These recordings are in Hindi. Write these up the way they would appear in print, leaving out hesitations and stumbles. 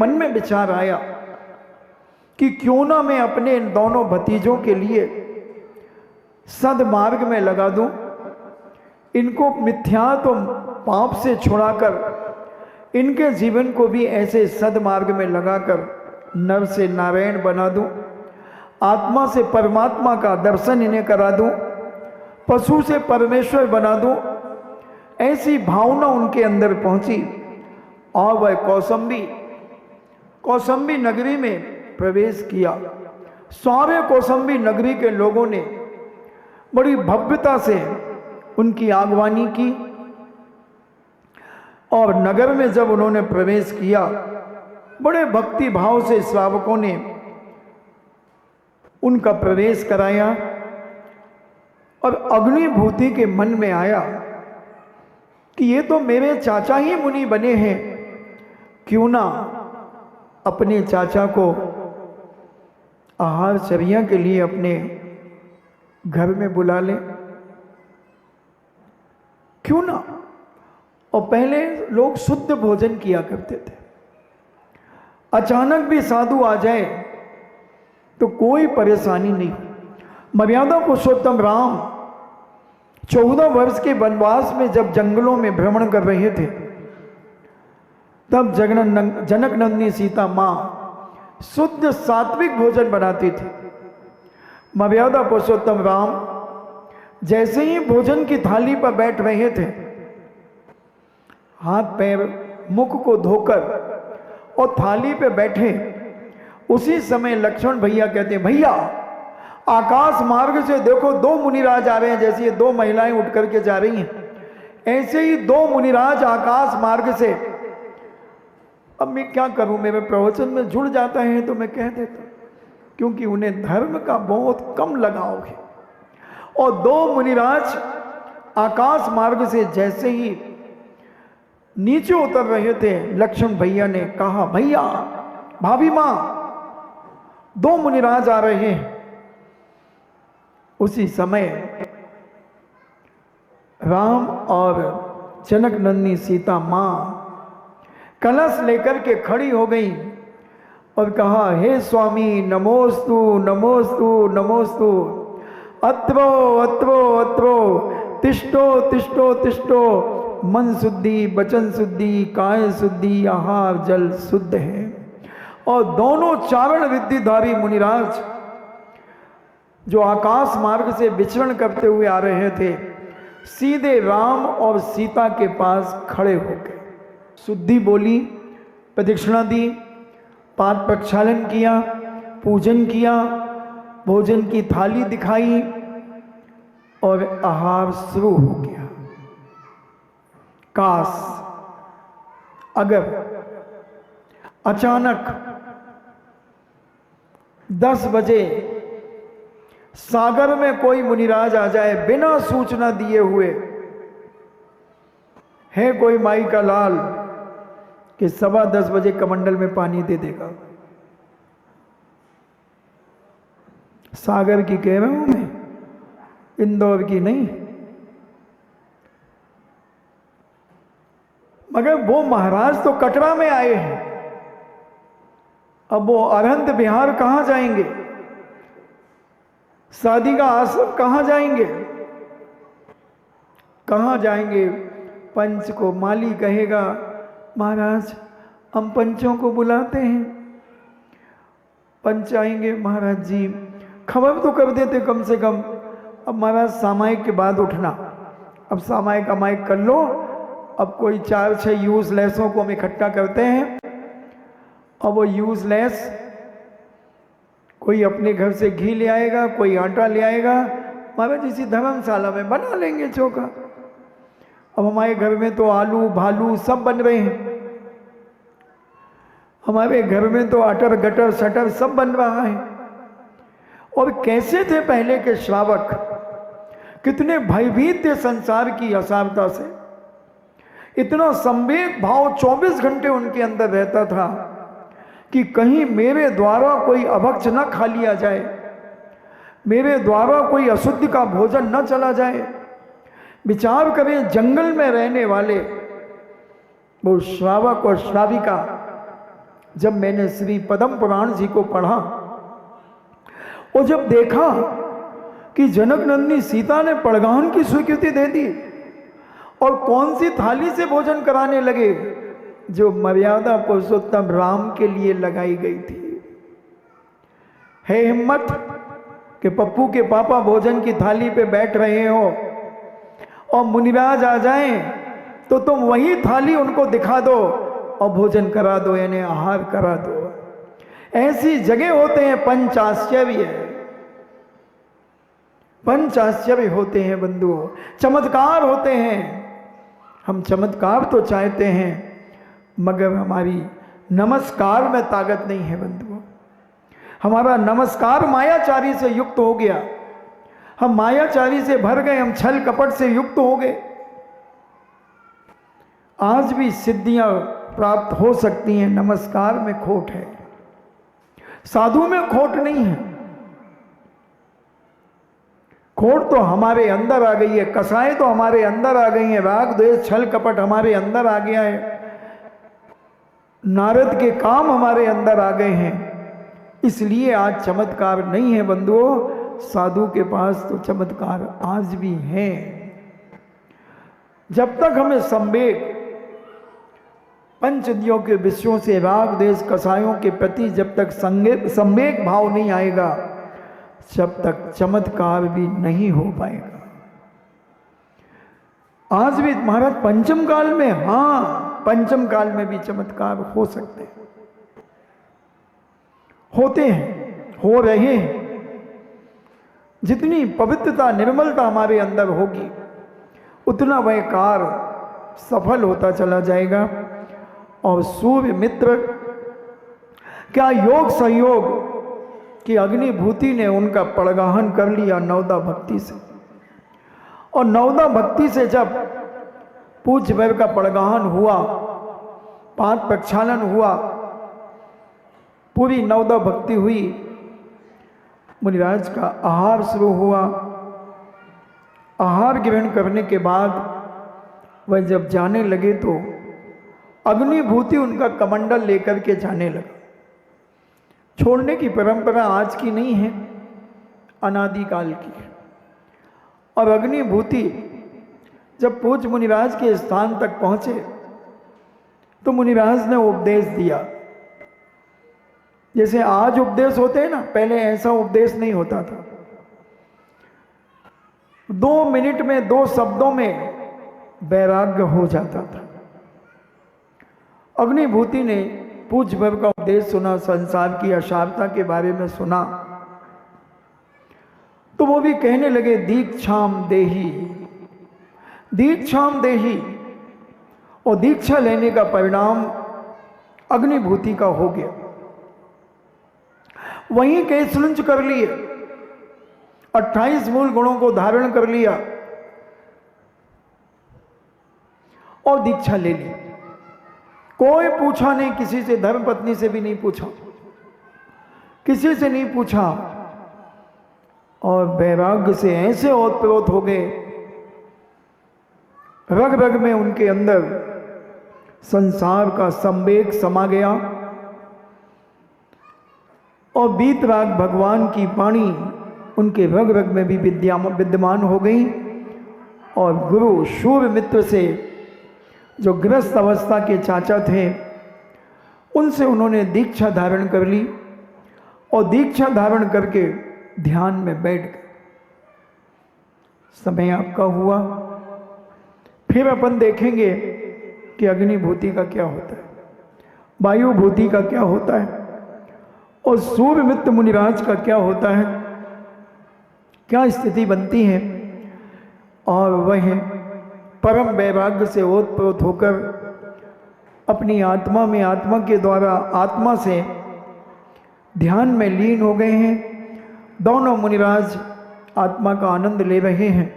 मन में विचार आया कि क्यों ना मैं अपने इन दोनों भतीजों के लिए सद्मार्ग में लगा दूं, इनको मिथ्या तो पाप से छुड़ाकर इनके जीवन को भी ऐसे सद्मार्ग में लगाकर नर से नारायण बना दूं, आत्मा से परमात्मा का दर्शन इन्हें करा दूं, पशु से परमेश्वर बना दूं। ऐसी भावना उनके अंदर पहुंची और वह कौसंबी नगरी में प्रवेश किया। सारे कौसंबी नगरी के लोगों ने बड़ी भव्यता से उनकी आगवानी की और नगर में जब उन्होंने प्रवेश किया, बड़े भक्ति भाव से श्रावकों ने उनका प्रवेश कराया और अग्निभूति के मन में आया कि ये तो मेरे चाचा ही मुनि बने हैं, क्यों ना अपने चाचा को आहार चर्या के लिए अपने घर में बुला ले, क्यों ना। और पहले लोग शुद्ध भोजन किया करते थे, अचानक भी साधु आ जाए तो कोई परेशानी नहीं। मर्यादा पुरुषोत्तम राम 14 वर्ष के वनवास में जब जंगलों में भ्रमण कर रहे थे, तब जनक नंदिनी सीता मां शुद्ध सात्विक भोजन बनाती थी। मर्यादा पुरुषोत्तम राम जैसे ही भोजन की थाली पर बैठ रहे थे, हाथ पैर मुख को धोकर और थाली पे बैठे, उसी समय लक्ष्मण भैया कहते हैं, भैया आकाश मार्ग से देखो 2 मुनिराज आ रहे हैं। जैसे ये 2 महिलाएं उठ करके जा रही हैं, ऐसे ही 2 मुनिराज आकाश मार्ग से। अब मैं क्या करूं, मेरे प्रवचन में जुड़ जाता है तो मैं कह देता, क्योंकि उन्हें धर्म का बहुत कम लगाव है। और 2 मुनिराज आकाश मार्ग से जैसे ही नीचे उतर रहे थे, लक्ष्मण भैया ने कहा, भैया भाभी मां 2 मुनिराज आ रहे हैं। उसी समय राम और जनक नंदिनी सीता मां कलश लेकर के खड़ी हो गई और कहा, हे स्वामी नमोस्तु नमोस्तु नमोस्तु, अत्रो अत्रो अत्रो, तिष्ठो तिष्ठो तिष्ठो, मन शुद्धि वचन शुद्धि काय शुद्धि आहार जल शुद्ध है। और दोनों चारण रिद्धिधारी मुनिराज जो आकाश मार्ग से विचरण करते हुए आ रहे थे, सीधे राम और सीता के पास खड़े हो गए। शुद्धि बोली, प्रदक्षिणा दी, पाद प्रक्षालन किया, पूजन किया, भोजन की थाली दिखाई और आहार शुरू हो गया। काश अगर अचानक 10 बजे सागर में कोई मुनिराज आ जाए बिना सूचना दिए हुए, है कोई माई का लाल कि 10:15 बजे कमंडल में पानी दे देगा। सागर की कह रहा हूं मैं, इंदौर की नहीं। मगर वो महाराज तो कटरा में आए हैं, अब वो अरहंत बिहार कहां जाएंगे, शादी का आश्रम कहां जाएंगे, कहां जाएंगे। पंच को माली कहेगा, महाराज हम पंचों को बुलाते हैं। पंच आएंगे, महाराज जी खबर तो कर देते कम से कम। अब महाराज सामायिक के बाद उठना, अब सामायिक अमायिक कर लो। अब कोई 4-6 यूजलेसों को हम इकट्ठा करते हैं, अब वो यूजलेस कोई अपने घर से घी ले आएगा, कोई आटा ले आएगा, महाराज इसी धर्मशाला में बना लेंगे चोखा। अब हमारे घर में तो आलू भालू सब बन रहे हैं, हमारे घर में तो अटर गटर सटर सब बन रहा है। और कैसे थे पहले के श्रावक, कितने भयभीत थे संसार की असारता से। इतना संवेद भाव 24 घंटे उनके अंदर रहता था कि कहीं मेरे द्वारा कोई अभक्ष न खा लिया जाए, मेरे द्वारा कोई अशुद्ध का भोजन न चला जाए। विचार करें, जंगल में रहने वाले वो श्रावक और श्राविका जब मैंने श्री पद्म पुराण जी को पढ़ा और जब देखा कि जनक नंदिनी सीता ने पड़गान की स्वीकृति दे दी और कौन सी थाली से भोजन कराने लगे, जो मर्यादा पुरुषोत्तम राम के लिए लगाई गई थी। है हिम्मत कि पप्पू के पापा भोजन की थाली पे बैठ रहे हो और मुनिराज आ जाएं तो तुम वही थाली उनको दिखा दो और भोजन करा दो, यानी आहार करा दो। ऐसी जगह होते हैं पंचाश्चर्य, पंचाश्चर्य होते हैं बंधुओं, चमत्कार होते हैं। हम चमत्कार तो चाहते हैं मगर हमारी नमस्कार में ताकत नहीं है बंधुओं। हमारा नमस्कार मायाचारी से युक्त हो गया, हम मायाचारी से भर गए, हम छल कपट से युक्त हो गए। आज भी सिद्धियां प्राप्त हो सकती हैं, नमस्कार में खोट है, साधु में खोट नहीं है। खोट तो हमारे अंदर आ गई है, कसाएं तो हमारे अंदर आ गई हैं, राग द्वेष छल कपट हमारे अंदर आ गया है, नारद के काम हमारे अंदर आ गए हैं, इसलिए आज चमत्कार नहीं है बंधुओं। साधु के पास तो चमत्कार आज भी है। जब तक हमें संवेग पंचदियों के विषयों से राग देश कसायों के प्रति जब तक संवेग भाव नहीं आएगा, जब तक चमत्कार भी नहीं हो पाएगा। आज भी महाराज पंचम काल में, हाँ पंचम काल में भी चमत्कार हो सकते हैं, होते हैं, हो रहे हैं। जितनी पवित्रता निर्मलता हमारे अंदर होगी उतना वह कार्य सफल होता चला जाएगा। और सूर्य मित्र क्या योग संयोग कि अग्निभूति ने उनका पड़गाहन कर लिया नवदा भक्ति से, और नवदा भक्ति से जब पूज्य भैर का पड़गाहन हुआ, पांच प्रक्षालन हुआ, पूरी नवदा भक्ति हुई, मुनिराज का आहार शुरू हुआ। आहार ग्रहण करने के बाद वह जब जाने लगे तो अग्निभूति उनका कमंडल लेकर के जाने लगा। छोड़ने की परंपरा आज की नहीं है, अनादिकाल की है। और अग्निभूति जब पूज्य मुनिराज के स्थान तक पहुंचे तो मुनिराज ने उपदेश दिया। जैसे आज उपदेश होते हैं ना, पहले ऐसा उपदेश नहीं होता था। 2 मिनट में 2 शब्दों में वैराग्य हो जाता था। अग्निभूति ने पूज्य भव का उपदेश सुना, संसार की असारता के बारे में सुना, तो वो भी कहने लगे दीक्षाम देही, दीक्षाम देही। और दीक्षा लेने का परिणाम अग्निभूति का हो गया। वहीं केसलुंच कर लिए, 28 मूल गुणों को धारण कर लिया और दीक्षा ले ली। कोई पूछा नहीं, किसी से, धर्म पत्नी से भी नहीं पूछा, किसी से नहीं पूछा। और वैराग्य से ऐसे ओतप्रोत हो गए, रग रग में उनके अंदर संसार का संवेग समा गया। और बीतराग भगवान की वाणी उनके रग रग में भी विद्यमान हो गई। और गुरु सूर्य मित्र से, जो ग्रस्त अवस्था के चाचा थे, उनसे उन्होंने दीक्षा धारण कर ली और दीक्षा धारण करके ध्यान में बैठ गए। समय आपका हुआ, फिर अपन देखेंगे कि अग्निभूति का क्या होता है, वायुभूति का क्या होता है और सूर्य मित्र मुनिराज का क्या होता है, क्या स्थिति बनती है। और वह परम वैराग्य से ओतप्रोत होकर अपनी आत्मा में, आत्मा के द्वारा आत्मा से ध्यान में लीन हो गए हैं। दोनों मुनिराज आत्मा का आनंद ले रहे हैं।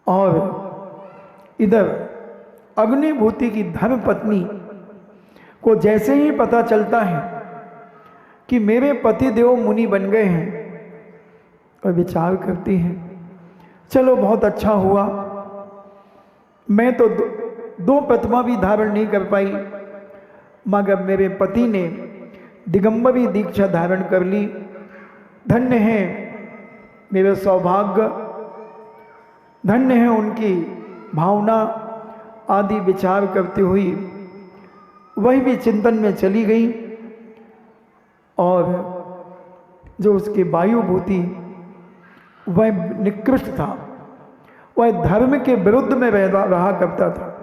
और इधर अग्निभूति की धर्म पत्नी को जैसे ही पता चलता है कि मेरे पति देव मुनि बन गए हैं, और विचार करती हैं, चलो बहुत अच्छा हुआ, मैं तो 2 प्रतिमा भी धारण नहीं कर पाई, मगर मेरे पति ने दिगंबरी दीक्षा धारण कर ली। धन्य है मेरे सौभाग्य, धन्य है उनकी भावना आदि विचार करते हुई वही भी चिंतन में चली गई। और जो उसकी वायुभूति वह निकृष्ट था, वह धर्म के विरुद्ध में रहा करता था।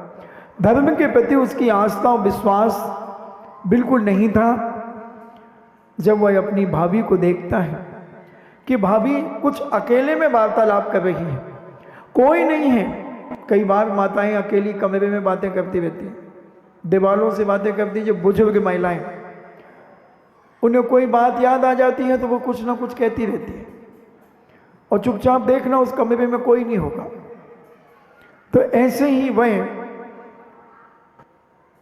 धर्म के प्रति उसकी आस्था और विश्वास बिल्कुल नहीं था। जब वह अपनी भाभी को देखता है कि भाभी कुछ अकेले में वार्तालाप कर रही है, कोई नहीं है। कई बार माताएं अकेली कमरे में बातें करती रहती हैं, दीवारों से बातें करती, जो बुजुर्ग महिलाएं, उन्हें कोई बात याद आ जाती है तो वो कुछ ना कुछ कहती रहती है, और चुपचाप देखना उस कमरे में कोई नहीं होगा। तो ऐसे ही वह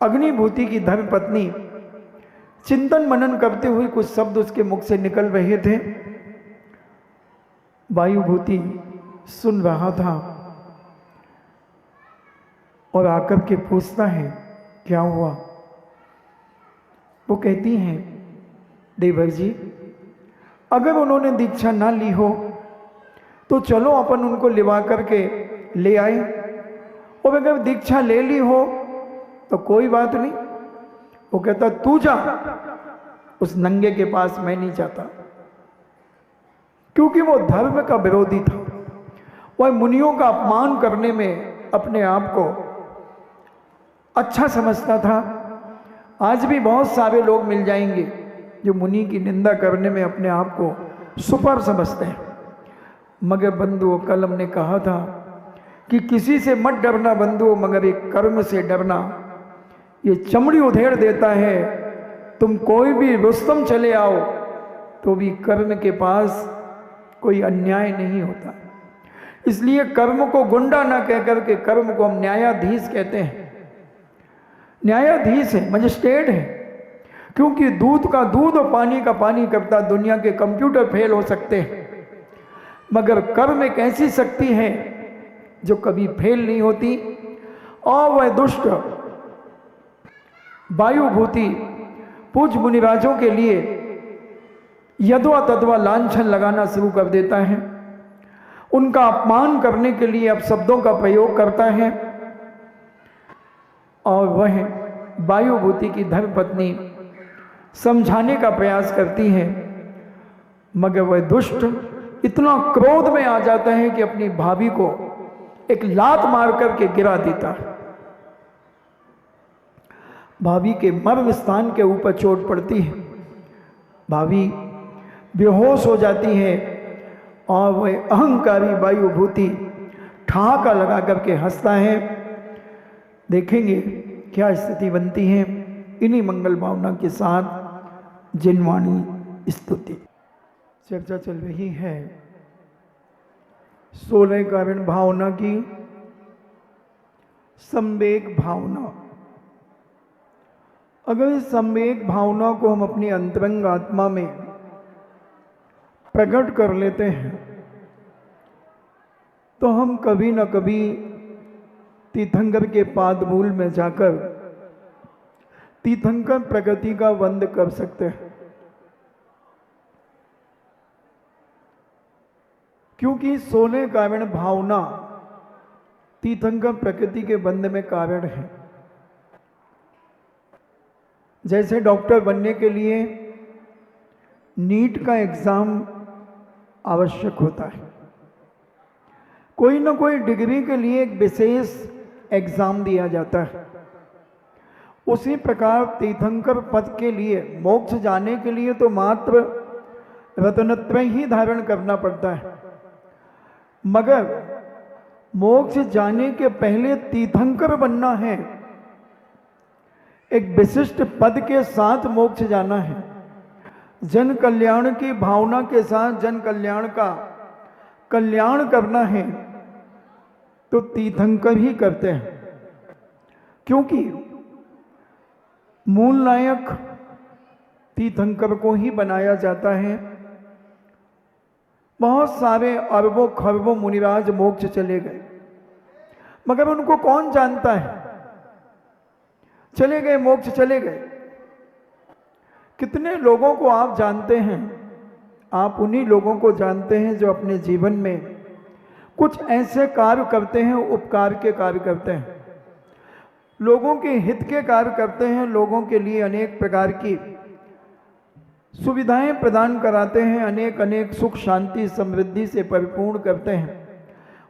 अग्निभूति की धर्मपत्नी चिंतन मनन करते हुए कुछ शब्द उसके मुख से निकल रहे थे। वायुभूति सुन रहा था और आकर के पूछता है क्या हुआ। वो कहती हैं देवर जी, अगर उन्होंने दीक्षा ना ली हो तो चलो अपन उनको लिवा करके ले आए, और अगर दीक्षा ले ली हो तो कोई बात नहीं। वो कहता तू जा, उस नंगे के पास मैं नहीं जाता, क्योंकि वो धर्म का विरोधी था। वह मुनियों का अपमान करने में अपने आप को अच्छा समझता था। आज भी बहुत सारे लोग मिल जाएंगे जो मुनि की निंदा करने में अपने आप को सुपर समझते हैं। मगर बंधुओं, कल हमने कहा था कि किसी से मत डरना बंधुओं, मगर एक कर्म से डरना। ये चमड़ी उधेड़ देता है। तुम कोई भी रुस्तम चले आओ तो भी कर्म के पास कोई अन्याय नहीं होता। इसलिए कर्म को गुंडा ना कहकर के कर्म को हम न्यायाधीश कहते हैं। न्यायाधीश है, मजिस्ट्रेट है, क्योंकि दूध का दूध और पानी का पानी करता। दुनिया के कंप्यूटर फेल हो सकते हैं, मगर कर्म एक ऐसी शक्ति है जो कभी फेल नहीं होती। और वह दुष्ट वायुभूति पूज्य मुनिराजों के लिए यदवा तद्वा लांछन लगाना शुरू कर देता है। उनका अपमान करने के लिए अपशब्दों का प्रयोग करता है। और वह वायुभूति की धर्मपत्नी समझाने का प्रयास करती है, मगर वह दुष्ट इतना क्रोध में आ जाता है कि अपनी भाभी को एक लात मार करके गिरा देता है। भाभी के मर्म स्थान के ऊपर चोट पड़ती है, भाभी बेहोश हो जाती है, और वह अहंकारी वायुभूति ठहाका लगा करके हंसता है। देखेंगे क्या स्थिति बनती है। इन्हीं मंगल भावना के साथ जिनवाणी स्तुति चर्चा चल रही है 16 कारण भावना की। संवेग भावना। अगर इस संवेग भावना को हम अपनी अंतरंग आत्मा में प्रकट कर लेते हैं तो हम कभी न कभी तीर्थंकर के पादमूल में जाकर तीर्थंकर प्रगति का वंद कर सकते हैं। क्योंकि 16 कारण भावना तीर्थंकर प्रकृति के बंध में कारण है। जैसे डॉक्टर बनने के लिए नीट का एग्जाम आवश्यक होता है, कोई ना कोई डिग्री के लिए एक विशेष एग्जाम दिया जाता है। उसी प्रकार तीर्थंकर पद के लिए, मोक्ष जाने के लिए तो मात्र रत्नत्रय ही धारण करना पड़ता है, मगर मोक्ष जाने के पहले तीर्थंकर बनना है। एक विशिष्ट पद के साथ मोक्ष जाना है। जन कल्याण की भावना के साथ जन कल्याण का कल्याण करना है तो तीर्थंकर ही करते हैं। क्योंकि मूल नायक तीर्थंकर को ही बनाया जाता है। बहुत सारे अरबों खरबों मुनिराज मोक्ष चले गए, मगर उनको कौन जानता है। चले गए, मोक्ष चले गए, कितने लोगों को आप जानते हैं, आप उन्हीं लोगों को जानते हैं जो अपने जीवन में कुछ ऐसे कार्य करते हैं, उपकार के कार्य करते हैं, लोगों के हित के कार्य करते हैं, लोगों के लिए अनेक प्रकार की सुविधाएं प्रदान कराते हैं, अनेक अनेक सुख शांति समृद्धि से परिपूर्ण करते हैं।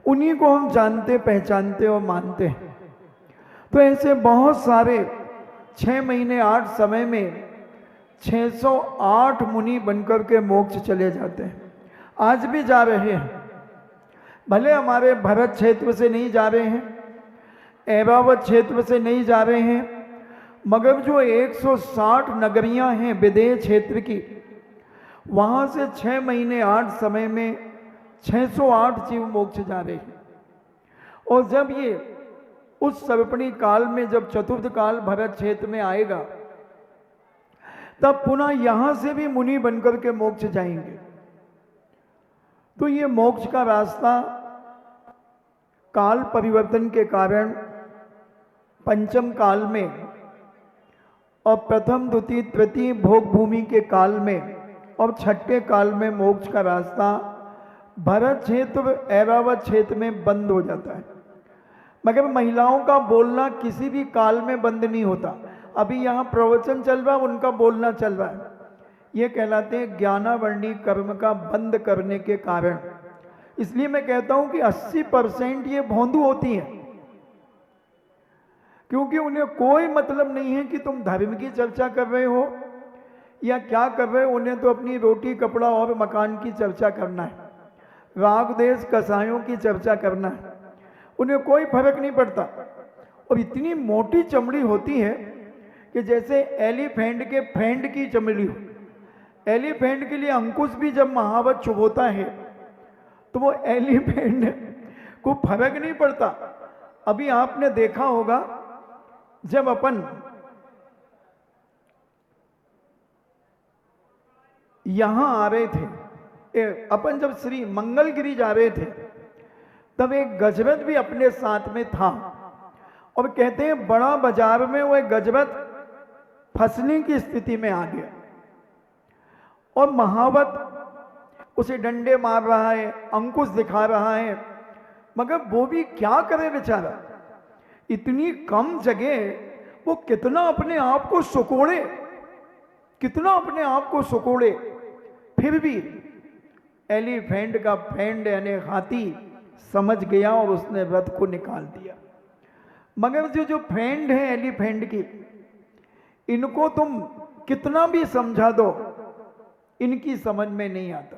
उन्हीं को हम जानते पहचानते और मानते हैं। तो ऐसे बहुत सारे 6 महीने 8 समय में 608 मुनि बनकर के मोक्ष चले जाते हैं। आज भी जा रहे हैं, भले हमारे भरत क्षेत्र से नहीं जा रहे हैं, ऐरावत क्षेत्र से नहीं जा रहे हैं, मगर जो 160 नगरियां हैं विदेह क्षेत्र की, वहां से 6 महीने 8 समय में 608 जीव मोक्ष जा रहे हैं। और जब ये उस सर्पणी काल में, जब चतुर्थ काल भरत क्षेत्र में आएगा, तब पुनः यहां से भी मुनि बनकर के मोक्ष जाएंगे। तो ये मोक्ष का रास्ता काल परिवर्तन के कारण पंचम काल में और प्रथम द्वितीय तृतीय भोग भूमि के काल में और छठे काल में मोक्ष का रास्ता भरत क्षेत्र ऐरावत क्षेत्र में बंद हो जाता है। मगर महिलाओं का बोलना किसी भी काल में बंद नहीं होता। अभी यहाँ प्रवचन चल रहा है, उनका बोलना चल रहा है। ये कहलाते हैं ज्ञानावर्णी कर्म का बंद करने के कारण। इसलिए मैं कहता हूं कि 80% ये भोंदू होती हैं, क्योंकि उन्हें कोई मतलब नहीं है कि तुम धर्म की चर्चा कर रहे हो या क्या कर रहे हो। उन्हें तो अपनी रोटी कपड़ा और मकान की चर्चा करना है, राग देश कसायों की चर्चा करना है। उन्हें कोई फर्क नहीं पड़ता। और इतनी मोटी चमड़ी होती है कि जैसे एलिफेंट के फेंड की चमड़ी हो। एलिफेंट के लिए अंकुश भी जब महावत चुभोता है तो वो एलिफेंट को फर्क नहीं पड़ता। अभी आपने देखा होगा, जब अपन यहां आ रहे थे, अपन जब श्री मंगलगिरी जा रहे थे, तब एक गजरथ भी अपने साथ में था। और कहते हैं बड़ा बाजार में वह गजरथ फंसने की स्थिति में आ गया और महावत उसे डंडे मार रहा है, अंकुश दिखा रहा है, मगर वो भी क्या करे बेचारा। इतनी कम जगह वो कितना अपने आप को सुकोड़े, कितना अपने आप को सुकोड़े। फिर भी एलिफेंट का फेंड यानी हाथी समझ गया और उसने रथ को निकाल दिया। मगर जो फेंड है एलिफेंट की, इनको तुम कितना भी समझा दो, इनकी समझ में नहीं आता।